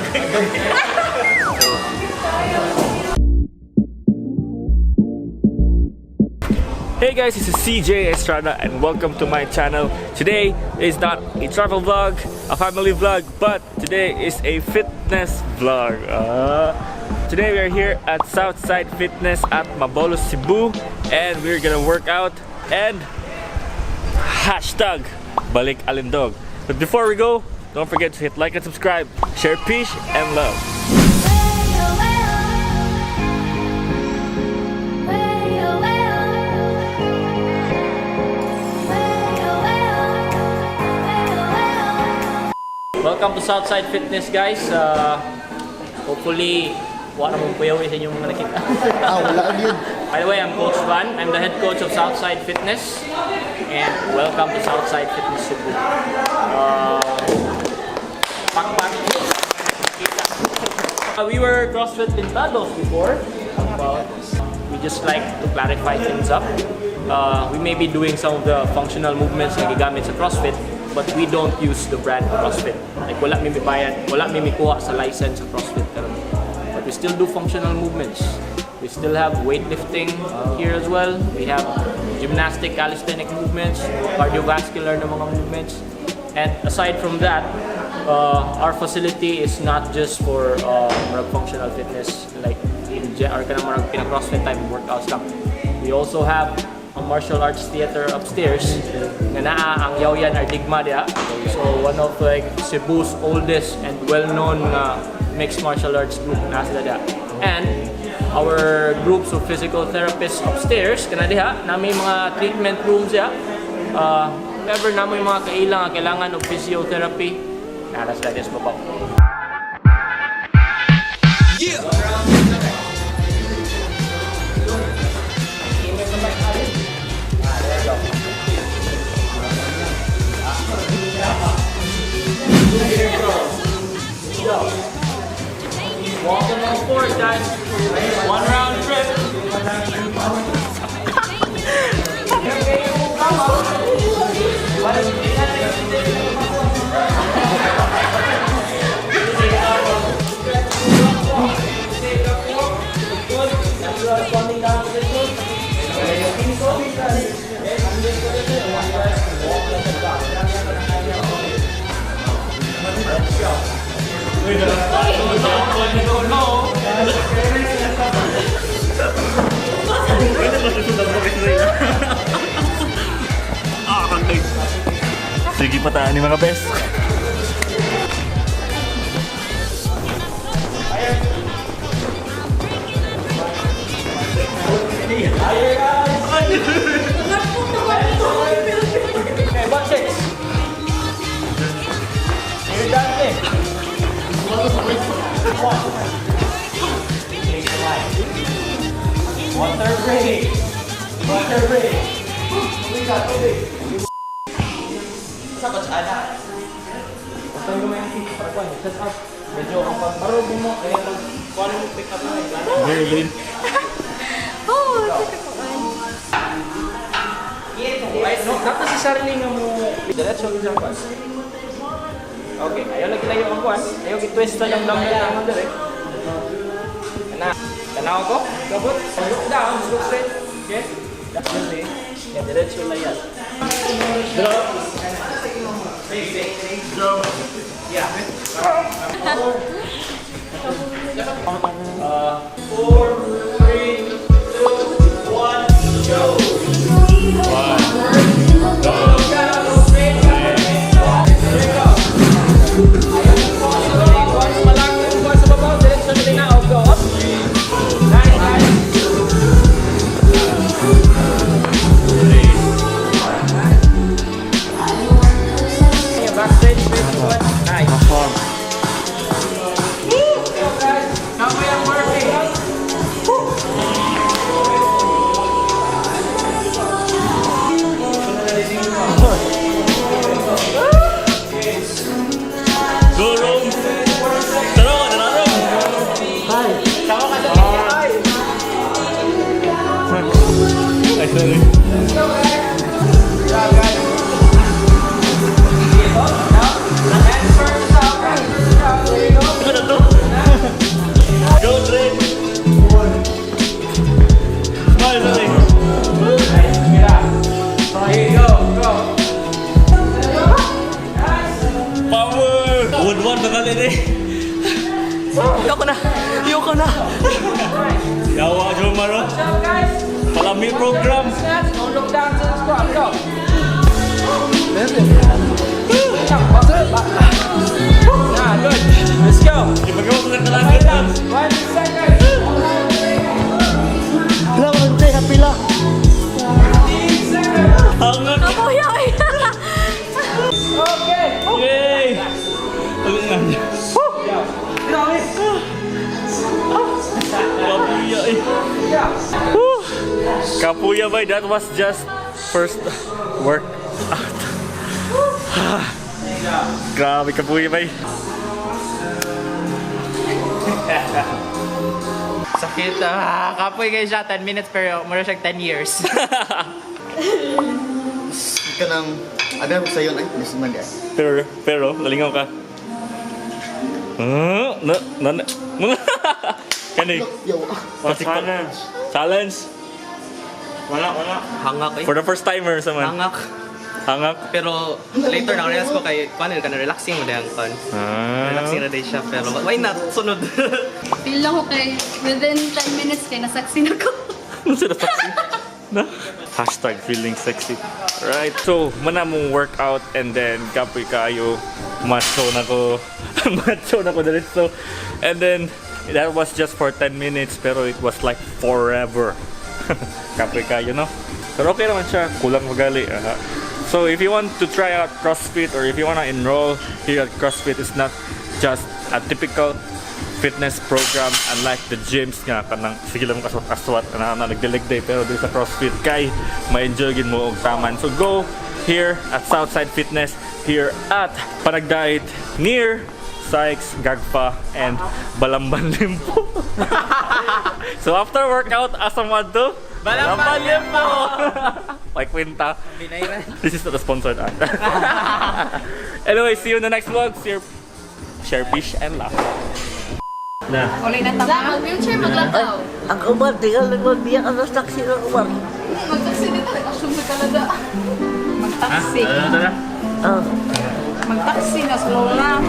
Hey guys, this is CJ Estrada and welcome to my channel. Today is not a travel vlog, a family vlog, but today is a fitness vlog. Today we are here at Southside Fitness at Mabolo, Cebu, and we're gonna work out and hashtag balik alindog. But before we go, don't forget to hit like and subscribe, share peace and love. Welcome to Southside Fitness, guys. Hopefully, wala mong kuyawi sa inyong mga nakita. Wala yun. By the way, I'm Coach Van. I'm the head coach of Southside Fitness. And welcome to Southside Fitness Cebu. We were CrossFit pintados before. We just like to clarify things up. We may be doing some of the functional movements na gigamit sa CrossFit, but we don't use the brand CrossFit. Like wala may bayad, wala may kuha sa license sa CrossFit. But we still do functional movements. We still have weightlifting here as well. We have gymnastic, calisthenic movements, cardiovascular na mga movements. And aside from that, our facility is not just for functional fitness, like or kanang pina-CrossFit type workouts lang. We also have a martial arts theater upstairs na naa ang Yaoyan Ardigma diha. So one of like Cebu's oldest and well-known mixed martial arts group na sila diha. And our groups of physical therapists upstairs kana diha na may mga treatment rooms diha. If ever na may mga kailangan of physiotherapy, nara sila diha sa babaw. Yeah. Walking on fours, guys. One round trip. Sige pataan ni mga best. Okay, butt checks. You're done there. Water break. Water break. Sa coach ana. Basta yung may set up. Medyo ang pagbarog mo ay mag pick up na. Very good. No, not necessarily nga mo diretso sa kwas. Okay, ayaw lagi tayo ang kwas. Ayaw i-twist na yung dumbbell naman direct. Tanaw ko. Gabot. Look down. Look straight. Okay? That's really. Yeah, diretso na yan. Drop. Drop. Yeah. 4, 3, 2, 1, go! Ano to? look down to the squat. Go. Yeah, good. Let's go. 1 second. Pila ko nagtay sa pila. 15 seconds. Kapuya eh. Okay. Yay! Kapuya eh. Woo! Kapuya bay, that was just first work. Grabe kapuya bay. Sakit. Kapoy kayo siya, 10 minutes pero mura siya 10 years. Ika nang, abi ako sa'yo na, nasimag eh. Pero, lalingaw ka. Kanig. Yo, Challenge. Challenge. Wala. Hangak eh. For the first timer sa man. Hangak. Hangak. Pero later na-realize ko kay paano ka na relaxing mo dahil kon. Relaxing na day siya pero why not? Sunod. Feel lang ko kay within 10 minutes kay nasaksi na ko. Na? Hashtag feeling sexy. Right, so mana mong workout and then kapoy kayo macho na ko. Macho na ko diretso. And then that was just for 10 minutes pero it was like forever. Kapoy kayo, no? Pero okay naman siya, kulang magali. So if you want to try out CrossFit or if you want to enroll here at CrossFit, it's not just a typical fitness program unlike the gyms nga kanang sige lang kaswat na nagdilig day pero dito sa CrossFit kay ma-enjoy gid mo og taman. So go here at Southside Fitness here at Panagdait near Sykes, Gagpa, and Balamban Limpo. So after workout, asa mo to? Balamban Limpo! Like Quinta. This is not a sponsored ad. Anyway, see you in the next vlog. Share, fish, and laugh. Uli na tama. Mag-wheelchair, maglakaw. ang kumar, tinggal nagbiyak ang taxi ng kumar. Mag-taxi dito. Assume sa Canada. Mag-taxi. Ah. Mag-taxi na slow lang.